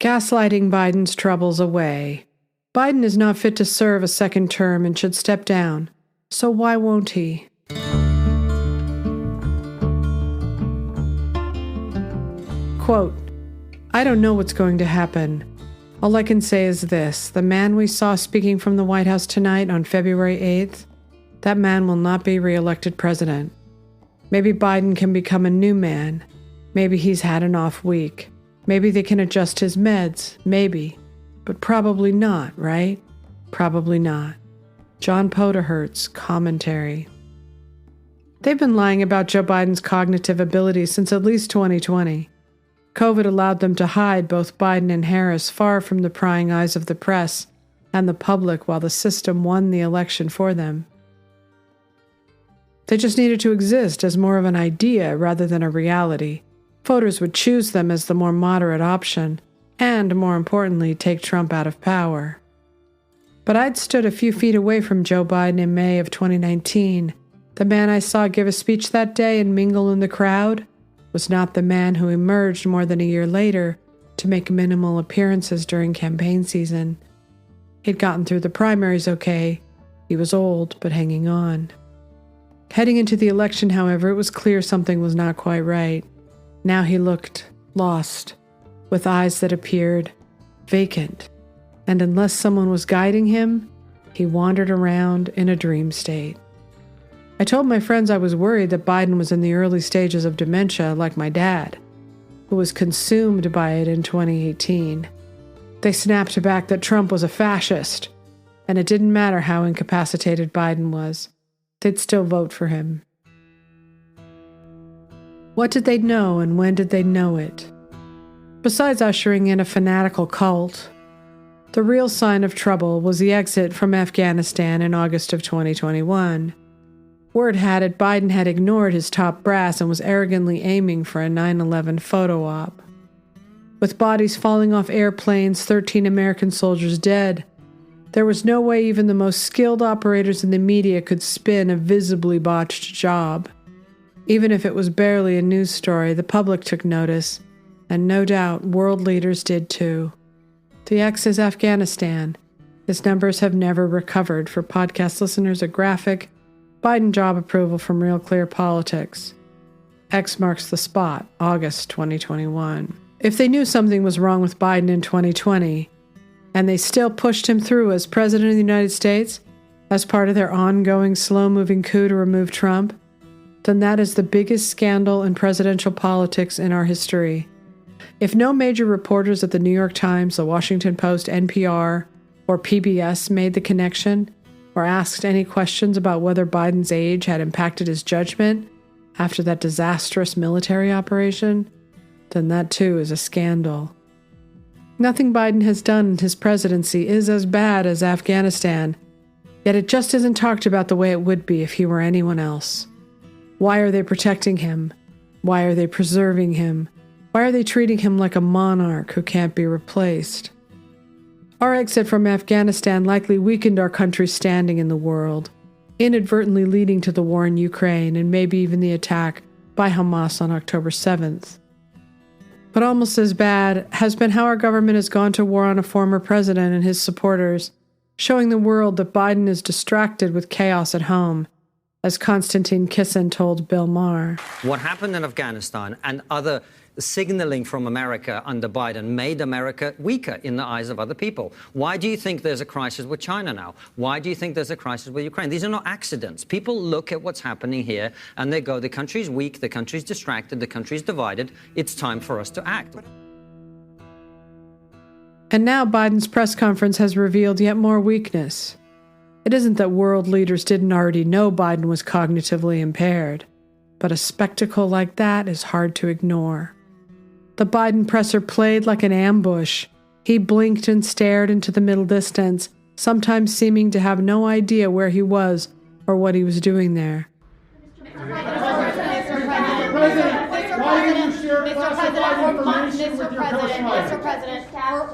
Gaslighting Biden's troubles away. Biden is not fit to serve a second term and should step down. So why won't he? Quote, I don't know what's going to happen. All I can say is this. The man we saw speaking from the White House tonight on February 8th, that man will not be re-elected president. Maybe Biden can become a new man. Maybe he's had an off week. Maybe they can adjust his meds. Maybe. But probably not, right? Probably not. John Poderhertz, commentary. They've been lying about Joe Biden's cognitive abilities since at least 2020. COVID allowed them to hide both Biden and Harris far from the prying eyes of the press and the public while the system won the election for them. They just needed to exist as more of an idea rather than a reality. Voters would choose them as the more moderate option, and, more importantly, take Trump out of power. But I'd stood a few feet away from Joe Biden in May of 2019. The man I saw give a speech that day and mingle in the crowd was not the man who emerged more than a year later to make minimal appearances during campaign season. He'd gotten through the primaries okay. He was old, but hanging on. Heading into the election, however, it was clear something was not quite right. Now he looked lost, with eyes that appeared vacant, and unless someone was guiding him, he wandered around in a dream state. I told my friends I was worried that Biden was in the early stages of dementia like my dad, who was consumed by it in 2018. They snapped back that Trump was a fascist, and it didn't matter how incapacitated Biden was. They'd still vote for him. What did they know, and when did they know it? Besides ushering in a fanatical cult, the real sign of trouble was the exit from Afghanistan in August of 2021. Word had it Biden had ignored his top brass and was arrogantly aiming for a 9/11 photo op. With bodies falling off airplanes, 13 American soldiers dead, there was no way even the most skilled operators in the media could spin a visibly botched job. Even if it was barely a news story, the public took notice, and no doubt world leaders did too. The X is Afghanistan. Its numbers have never recovered. For podcast listeners, a graphic, Biden job approval from Real Clear Politics. X marks the spot, August 2021. If they knew something was wrong with Biden in 2020, and they still pushed him through as president of the United States as part of their ongoing slow-moving coup to remove Trump, then that is the biggest scandal in presidential politics in our history. If no major reporters at the New York Times, the Washington Post, NPR, or PBS made the connection, or asked any questions about whether Biden's age had impacted his judgment after that disastrous military operation, then that too is a scandal. Nothing Biden has done in his presidency is as bad as Afghanistan, yet it just isn't talked about the way it would be if he were anyone else. Why are they protecting him? Why are they preserving him? Why are they treating him like a monarch who can't be replaced? Our exit from Afghanistan likely weakened our country's standing in the world, inadvertently leading to the war in Ukraine and maybe even the attack by Hamas on October 7th. But almost as bad has been how our government has gone to war on a former president and his supporters, showing the world that Biden is distracted with chaos at home, as Konstantin Kisin told Bill Maher. What happened in Afghanistan and other signaling from America under Biden made America weaker in the eyes of other people. Why do you think there's a crisis with China now? Why do you think there's a crisis with Ukraine? These are not accidents. People look at what's happening here and they go, the country's weak, the country's distracted, the country's divided. It's time for us to act. And now Biden's press conference has revealed yet more weakness. It isn't that world leaders didn't already know Biden was cognitively impaired, but a spectacle like that is hard to ignore. The Biden presser played like an ambush. He blinked and stared into the middle distance, sometimes seeming to have no idea where he was or what he was doing there.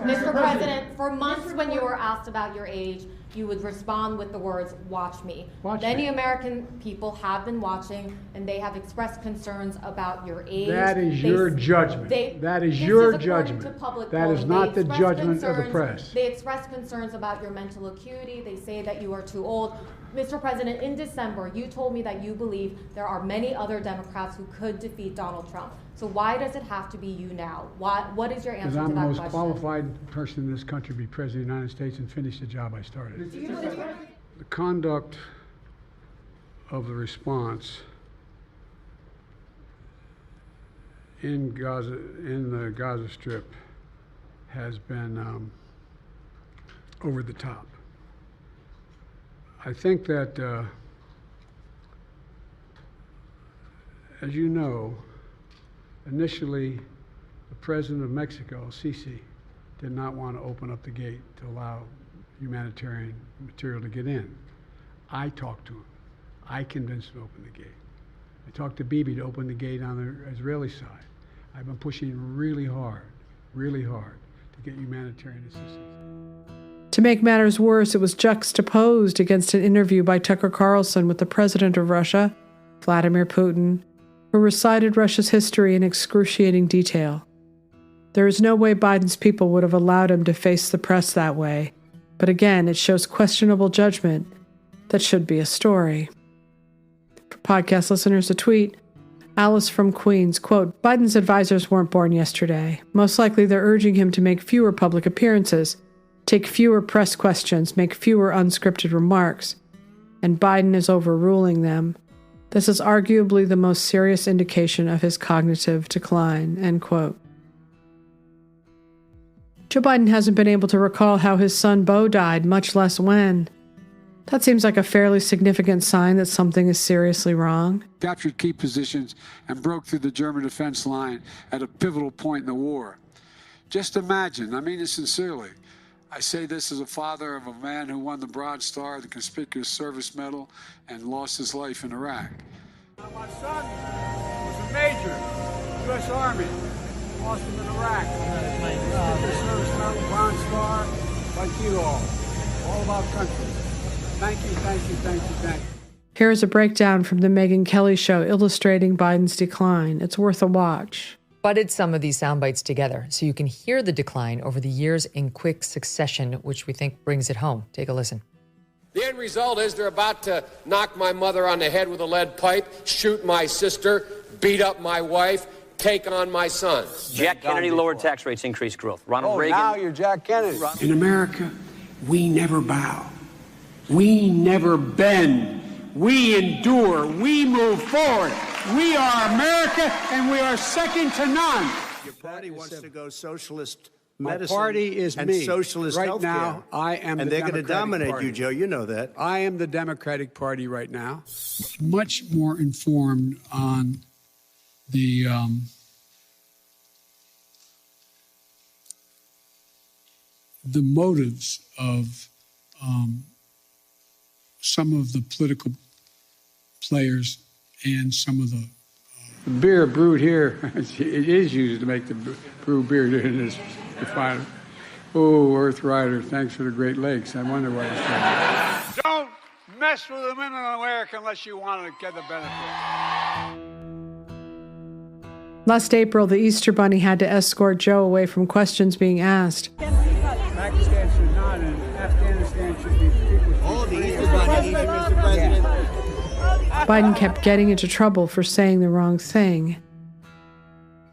Mr. President, for months when you were asked about your age, you would respond with the words, "Watch me." Watch Many me. American people have been watching, and they have expressed concerns about your age. That is your judgment. That is your judgment. That is not the judgment of the press. They express concerns about your mental acuity. They say that you are too old. Mr. President, in December, you told me that you believe there are many other Democrats who could defeat Donald Trump. So why does it have to be you now? What is your answer to that question? Because I'm the most qualified person in this country to be President of the United States and finish the job I started. The conduct of the response in Gaza, in the Gaza Strip, has been over the top. I think that, as you know, initially, the president of Mexico, Sisi, did not want to open up the gate to allow humanitarian material to get in. I talked to him. I convinced him to open the gate. I talked to Bibi to open the gate on the Israeli side. I've been pushing really hard to get humanitarian assistance. To make matters worse, it was juxtaposed against an interview by Tucker Carlson with the president of Russia, Vladimir Putin, who recited Russia's history in excruciating detail. There is no way Biden's people would have allowed him to face the press that way, but again, it shows questionable judgment that should be a story. For podcast listeners, a tweet, Alice from Queens, quote, Biden's advisors weren't born yesterday. Most likely they're urging him to make fewer public appearances, take fewer press questions, make fewer unscripted remarks, and Biden is overruling them. This is arguably the most serious indication of his cognitive decline, end quote. Joe Biden hasn't been able to recall how his son Beau died, much less when. That seems like a fairly significant sign that something is seriously wrong. Captured key positions and broke through the German defense line at a pivotal point in the war. Just imagine, I mean it sincerely, I say this as a father of a man who won the Bronze Star, the Conspicuous Service Medal, and lost his life in Iraq. My son was a major, U.S. Army, lost him in Iraq. Conspicuous Service Medal, Bronze Star, like you all about country. Thank you. Here is a breakdown from the Megyn Kelly Show illustrating Biden's decline. It's worth a watch. Butted some of these sound bites together so you can hear the decline over the years in quick succession, which we think brings it home. Take a listen. The end result is they're about to knock my mother on the head with a lead pipe, shoot my sister, beat up my wife, take on my son. Jack Kennedy lowered tax rates, increased growth. Ronald Reagan. Now you're Jack Kennedy. In America, we never bow. We never bend. We endure. We move forward. We are America, and we are second to none. Your party wants to go socialist My medicine party is and me. socialist right healthcare. now, I am and the they're going to dominate Party. you, Joe. You know that. I am the Democratic Party right now. Much more informed on the motives of some of the political players and some of the beer brewed here, it is used to make the brew beer in this refinery. Oh, Earth Rider, thanks for the Great Lakes. I wonder why it's saying. Don't mess with the women in America unless you want to get the benefit. Last April, the Easter Bunny had to escort Joe away from questions being asked. Pakistan should not, and Afghanistan should be people. Oh, the Easter Bunny, Mr. President. Biden kept getting into trouble for saying the wrong thing.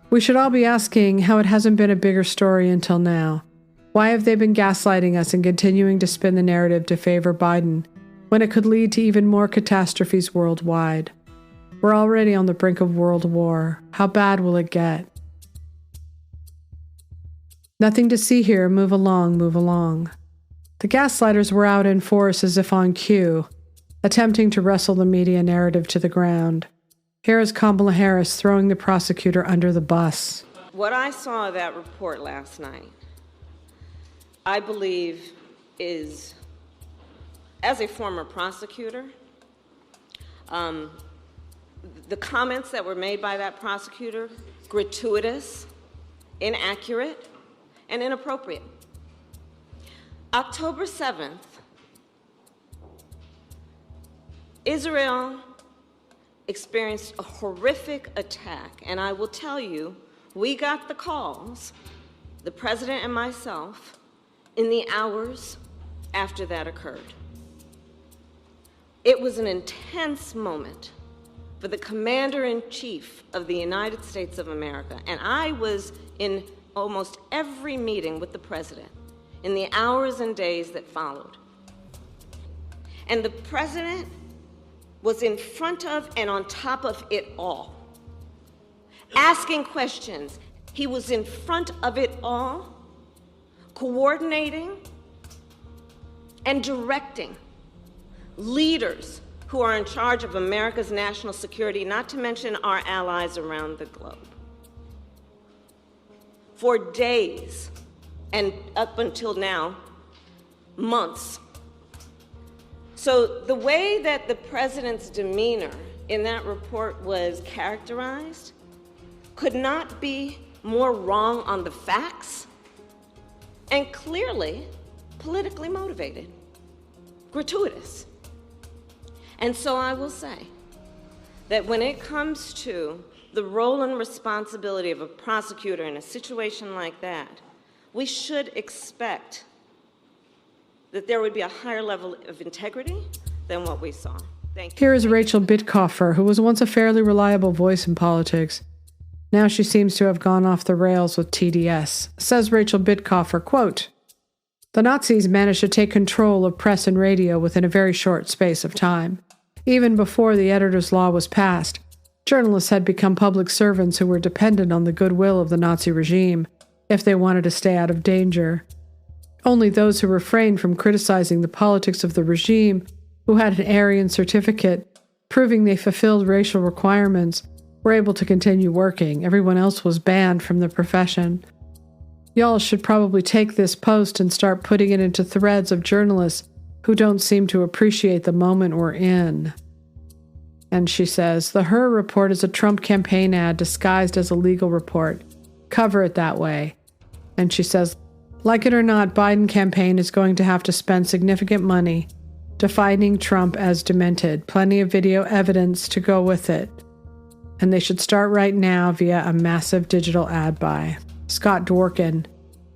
We should all be asking how it hasn't been a bigger story until now. Why have they been gaslighting us and continuing to spin the narrative to favor Biden when it could lead to even more catastrophes worldwide? We're already on the brink of world war. How bad will it get? Nothing to see here. Move along, move along. The gaslighters were out in force as if on cue, attempting to wrestle the media narrative to the ground. Here is Kamala Harris throwing the prosecutor under the bus. What I saw of that report last night, I believe is, as a former prosecutor, the comments that were made by that prosecutor, gratuitous, inaccurate, and inappropriate. October 7th, Israel experienced a horrific attack, and I will tell you, we got the calls, the president and myself, in the hours after that occurred. It was an intense moment for the Commander-in-Chief of the United States of America, and I was in almost every meeting with the president in the hours and days that followed. And the president was in front of and on top of it all, asking questions. He was in front of it all, coordinating and directing leaders who are in charge of America's national security, not to mention our allies around the globe. For days, and up until now, months. So the way that the president's demeanor in that report was characterized could not be more wrong on the facts and clearly politically motivated, gratuitous. And so I will say that when it comes to the role and responsibility of a prosecutor in a situation like that, we should expect that there would be a higher level of integrity than what we saw. Thank you. Here is Rachel Bittkoffer, who was once a fairly reliable voice in politics. Now she seems to have gone off the rails with TDS. Says Rachel Bittkoffer, quote, "The Nazis managed to take control of press and radio within a very short space of time. Even before the editor's law was passed, journalists had become public servants who were dependent on the goodwill of the Nazi regime if they wanted to stay out of danger. Only those who refrained from criticizing the politics of the regime, who had an Aryan certificate proving they fulfilled racial requirements, were able to continue working. Everyone else was banned from the profession. Y'all should probably take this post and start putting it into threads of journalists who don't seem to appreciate the moment we're in." And she says, "The Her report is a Trump campaign ad disguised as a legal report. Cover it that way." And she says, "Like it or not, Biden campaign is going to have to spend significant money defining Trump as demented. Plenty of video evidence to go with it. And they should start right now via a massive digital ad buy." Scott Dworkin,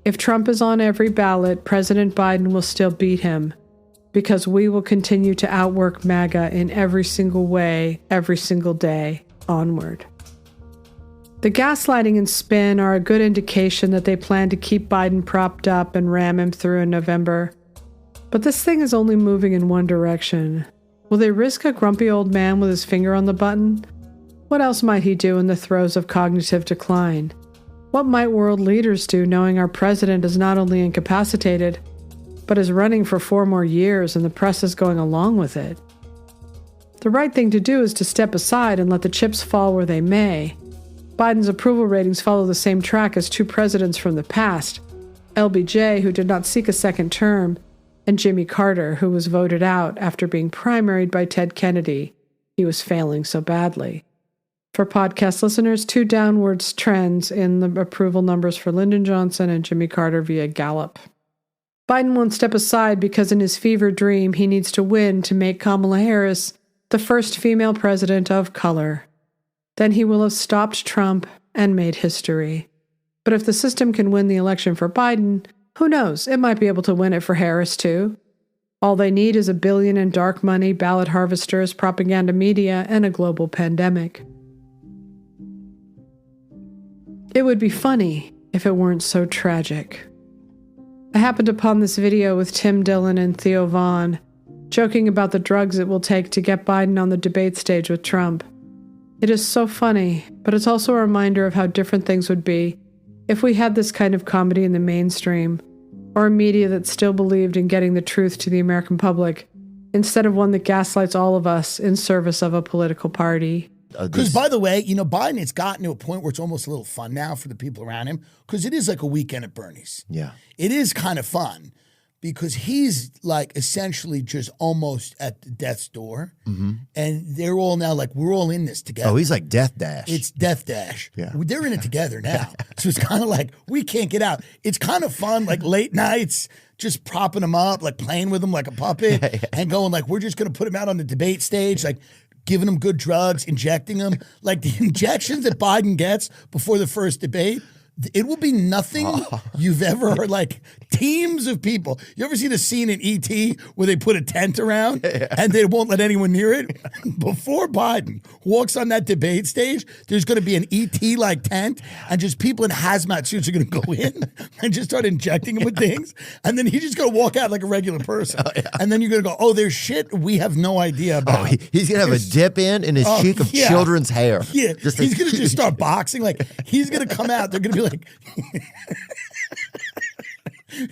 "If Trump is on every ballot, President Biden will still beat him because we will continue to outwork MAGA in every single way, every single day, onward." The gaslighting and spin are a good indication that they plan to keep Biden propped up and ram him through in November. But this thing is only moving in one direction. Will they risk a grumpy old man with his finger on the button? What else might he do in the throes of cognitive decline? What might world leaders do knowing our president is not only incapacitated, but is running for 4 more years and the press is going along with it? The right thing to do is to step aside and let the chips fall where they may. Biden's approval ratings follow the same track as 2 presidents from the past, LBJ, who did not seek a second term, and Jimmy Carter, who was voted out after being primaried by Ted Kennedy. He was failing so badly. For podcast listeners, 2 downwards trends in the approval numbers for Lyndon Johnson and Jimmy Carter via Gallup. Biden won't step aside because in his fever dream he needs to win to make Kamala Harris the first female president of color. Then he will have stopped Trump and made history. But if the system can win the election for Biden, who knows, it might be able to win it for Harris too. All they need is $1 billion in dark money, ballot harvesters, propaganda media, and a global pandemic. It would be funny if it weren't so tragic. I happened upon this video with Tim Dillon and Theo Vaughn, joking about the drugs it will take to get Biden on the debate stage with Trump. It is so funny, but it's also a reminder of how different things would be if we had this kind of comedy in the mainstream, or a media that still believed in getting the truth to the American public, instead of one that gaslights all of us in service of a political party. Because, by the way, you know, Biden, it's gotten to a point where it's almost a little fun now for the people around him, because it is like a weekend at Bernie's. Yeah. It is kind of fun. because he's like essentially just almost at death's door. And they're all now like, we're all in this together. Oh, he's like Death Dash. It's Death Dash. Yeah. They're in it together now. So it's kind of like, we can't get out. It's kind of fun, like late nights, just propping him up, like playing with him like a puppet and going like, we're just going to put him out on the debate stage, like giving him good drugs, injecting him. Like the injections that Biden gets before the first debate, it will be nothing you've ever heard. Like teams of people. You ever see the scene in E.T. where they put a tent around and they won't let anyone near it? Before Biden walks on that debate stage, there's going to be an E.T. like tent and just people in hazmat suits are going to go in and just start injecting him with things. And then he's just going to walk out like a regular person. And then you're going to go, oh, there's shit we have no idea about. He's going to have a dip in his cheek of children's hair. Yeah, he's going to just start boxing. Like he's going to come out. They're going to be like,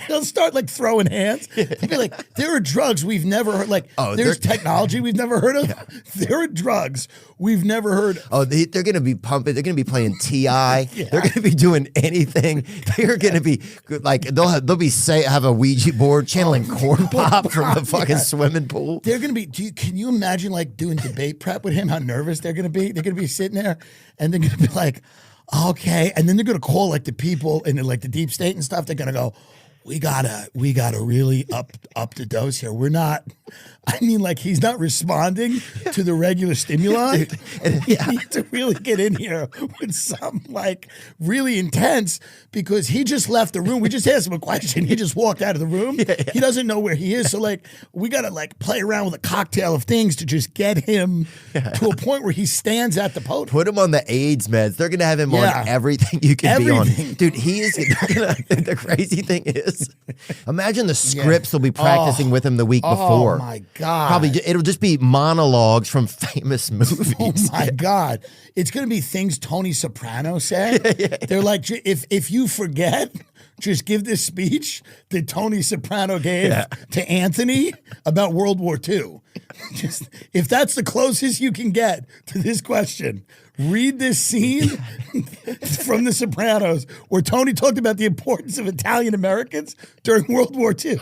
he'll start like throwing hands. He'll be like, there are drugs we've never heard. Like, there's technology we've never heard of. Yeah. There are drugs we've never heard of. Oh, they're going to be pumping. They're going to be playing T.I. They're going to be doing anything. They're going to be like, have a Ouija board channeling corn pop from the fucking swimming pool. They're going to be, can you imagine like doing debate prep with him? How nervous they're going to be? They're going to be sitting there and they're going to be like, okay, and then they're gonna call like the people in like the deep state and stuff. They're gonna go, we gotta really up the dose here. We're not. I mean, like he's not responding to the regular stimuli. And we need to really get in here with some like really intense because he just left the room. We just asked him a question. He just walked out of the room. He doesn't know where he is. So like we gotta like play around with a cocktail of things to just get him to a point where he stands at the podium. Put him on the AIDS meds. They're gonna have him on everything you can be on. Dude, he is the crazy thing is, imagine the scripts they'll be practicing with him the week before. Oh my God. Probably it'll just be monologues from famous movies. Oh my God. It's going to be things Tony Soprano said. They're like, if you forget, just give this speech that Tony Soprano gave to Anthony about World War II. Just, if that's the closest you can get to this question, read this scene from The Sopranos where Tony talked about the importance of Italian Americans during World War II.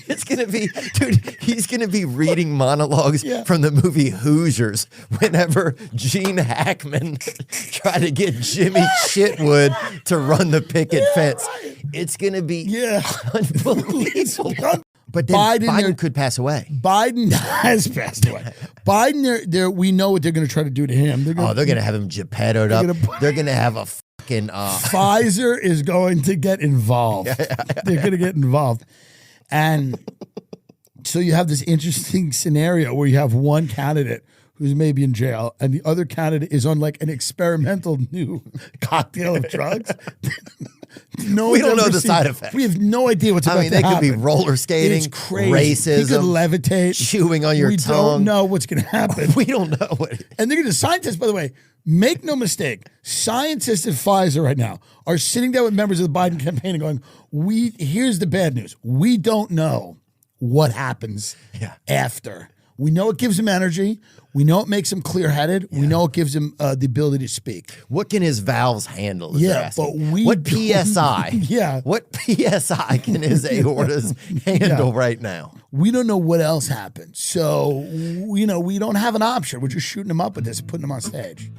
It's going to be, dude, he's going to be reading monologues from the movie Hoosiers whenever Gene Hackman tried to get Jimmy Chitwood to run the picket fence. Right. It's going to be unbelievable. But then Biden could pass away. Biden has passed away. Biden, we know what they're going to try to do to him. They're going to have him Geppettoed up. They're going to have a fucking... Pfizer is going to get involved. They're going to get involved. And so you have this interesting scenario where you have one candidate who's maybe in jail and the other candidate is on like an experimental new cocktail of drugs. We don't know the side effects. We have no idea what's about to happen. They could be roller skating, it's crazy. Racism. He could levitate. Chewing on your tongue. We don't know what's going to happen. We don't know what. And they're going to, scientists, by the way, make no mistake, scientists at Pfizer right now are sitting down with members of the Biden campaign and going, here's the bad news. We don't know what happens after. We know it gives him energy. We know it makes him clear-headed. We know it gives him the ability to speak. What can his valves handle? But what PSI? What PSI can his aortas handle right now? We don't know what else happened. So, we don't have an option. We're just shooting him up with this and putting him on stage.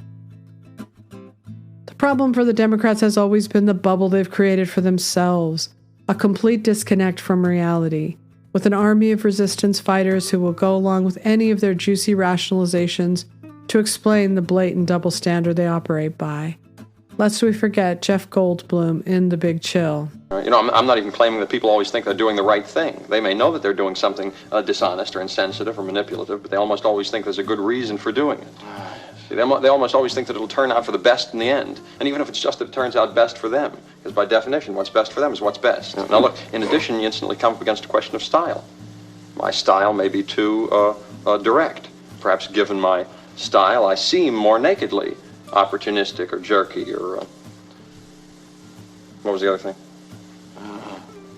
The problem for the Democrats has always been the bubble they've created for themselves, a complete disconnect from reality, with an army of resistance fighters who will go along with any of their juicy rationalizations to explain the blatant double standard they operate by. Lest we forget Jeff Goldblum in The Big Chill. I'm not even claiming that people always think they're doing the right thing. They may know that they're doing something dishonest or insensitive or manipulative, but they almost always think there's a good reason for doing it. They almost always think that it'll turn out for the best in the end. And even if it's just that it turns out best for them, because by definition, what's best for them is what's best. Now look, in addition, you instantly come up against a question of style. My style may be too direct. Perhaps given my style, I seem more nakedly opportunistic or jerky or... what was the other thing?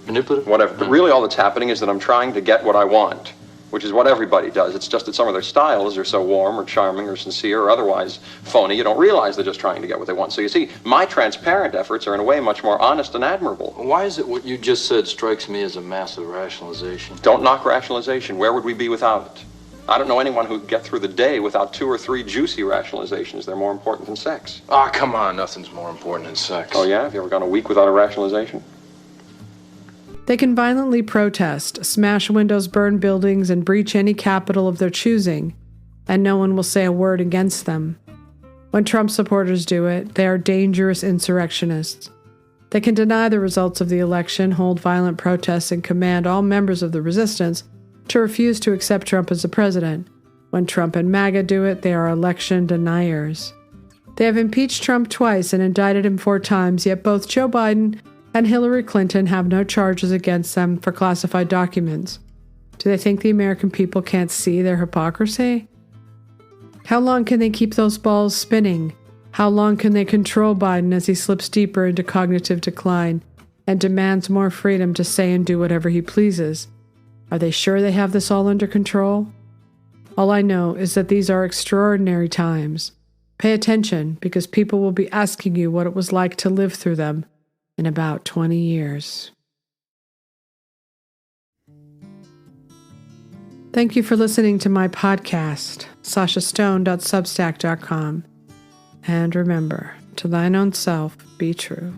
Manipulative? Whatever. But really all that's happening is that I'm trying to get what I want. which is what everybody does. It's just that some of their styles are so warm or charming or sincere or otherwise phony, you don't realize they're just trying to get what they want. So you see, my transparent efforts are in a way much more honest and admirable. Why is it what you just said strikes me as a massive rationalization? Don't knock rationalization. Where would we be without it? I don't know anyone who could get through the day without 2 or 3 juicy rationalizations. They're more important than sex. Ah, come on, nothing's more important than sex. Oh yeah? Have you ever gone a week without a rationalization? They can violently protest, smash windows, burn buildings, and breach any capital of their choosing, and no one will say a word against them. When Trump supporters do it, they are dangerous insurrectionists. They can deny the results of the election, hold violent protests, and command all members of the resistance to refuse to accept Trump as a president. When Trump and MAGA do it, they are election deniers. They have impeached Trump twice and indicted him 4 times, yet both Joe Biden and Hillary Clinton have no charges against them for classified documents. Do they think the American people can't see their hypocrisy? How long can they keep those balls spinning? How long can they control Biden as he slips deeper into cognitive decline and demands more freedom to say and do whatever he pleases? Are they sure they have this all under control? All I know is that these are extraordinary times. Pay attention, because people will be asking you what it was like to live through them in about 20 years. Thank you for listening to my podcast, sashastone.substack.com. And remember, to thine own self be true.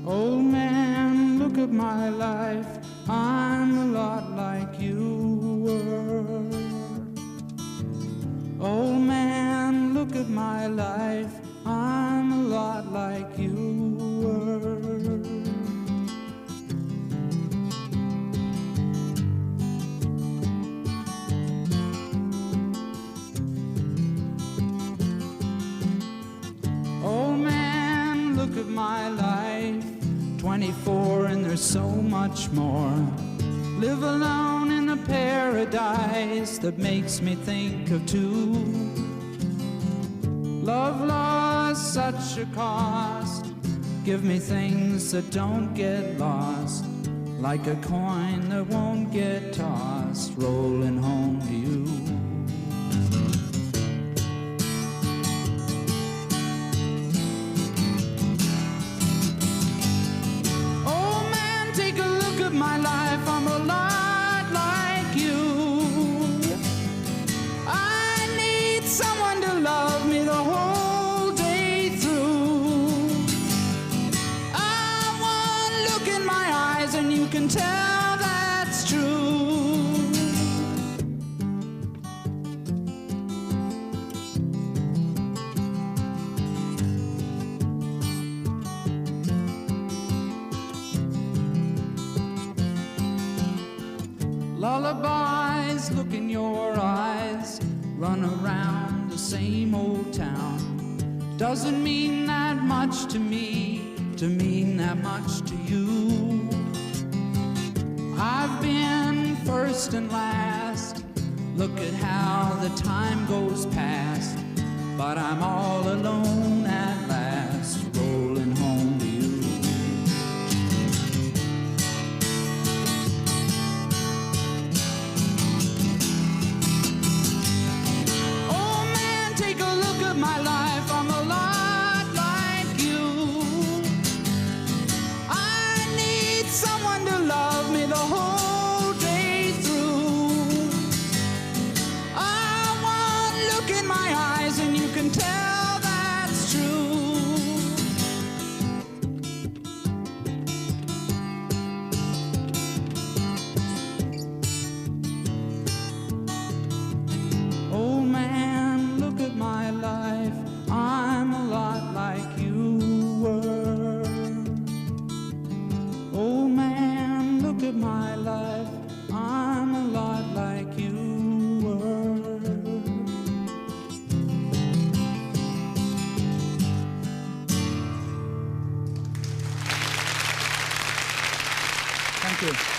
Old man, look at my life. I'm a lot like you were. Old man, look at my life. I'm a lot like you were. Old man, look at my life. 24 and there's so much more. Live alone in a paradise that makes me think of 2. Love lost such a cost. Give me things that don't get lost, like a coin that won't get tossed, rolling home to you. My life, I'm a lot like you. I need someone to love me the whole day through. I want to look in my eyes and you can tell that's true. Lullabies, look in your eyes, run around the same old town. Doesn't mean that much to me, to mean that much to you. I've been first and last, look at how the time goes past, but I'm all alone at last, rolling home to you. Take a look at my life, I'm a lot like you. I need someone to love me the whole day through. I want to look in my eyes and you can tell that's true. Oh man, look at my life, I'm a lot like you were. Oh man, look at my life, I'm a lot like you were. Thank you.